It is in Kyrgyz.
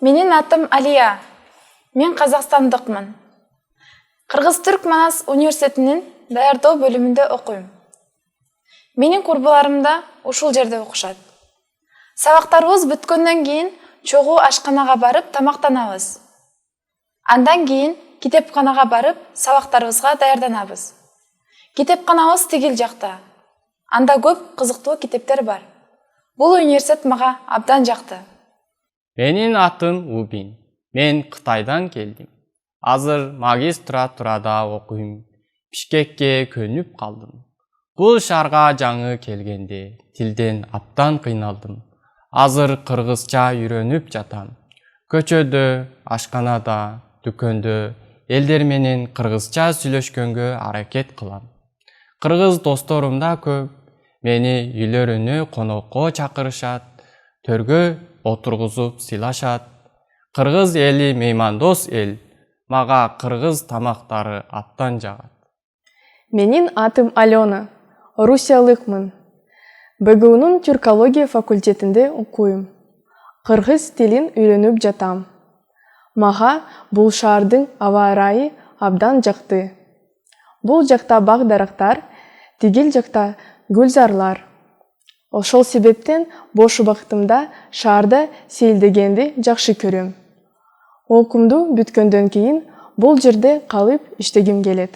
Менин атым Алия. Мен Қазақстандықмын. Кыргыз-Түрк Манас университетинин даярдоо бөлүмүндө окуйм. Менин курбуларым да ушул жерде окушат. Сабактарыбыз бүткөндөн кийин чогуу ашканага барып тамактанабыз. Андан кийин китепканага барып сабактарыбызга даярданабыз. Китепканабыз тигил жакта. Анда көп кызыктуу китептер бар. Бул университет мага абдан жакты. Менин атым Убин. Мен Кытайдан келдим. Азыр магистратурада окуйм. Бишкекке көнүп калдым. Бул шаарга жаңы келгенде тилден абдан кыйналдым. Азыр кыргызча үйрөнүп жатам. Көчөдө, ашканада, дүкөндө элдер менен кыргызча сүйлөшкөнгө аракет кылам. Кыргыз досторум да көп. Мени үйлөрүнө конокко чакырышат, төргө отургузуп сыйлашат. Кыргыз эли меймандос эл. Мага кыргыз тамактары абдан жагат. Менин атым Алена. Русиялыкмын. БГУнун тюркология факультетинде окуйм. Кыргыз тилин үйрөнүп жатам. Мага бул шаардын аба ырайы абдан жакты. Бул жакта бак дарактар, тигил жакта гүлзарлар. Ошол себептен бош убактымда шаарда сейилдегенди жакшы көрөм. Окуумду бүткөндөн кийин бул жерде калып иштегим келет.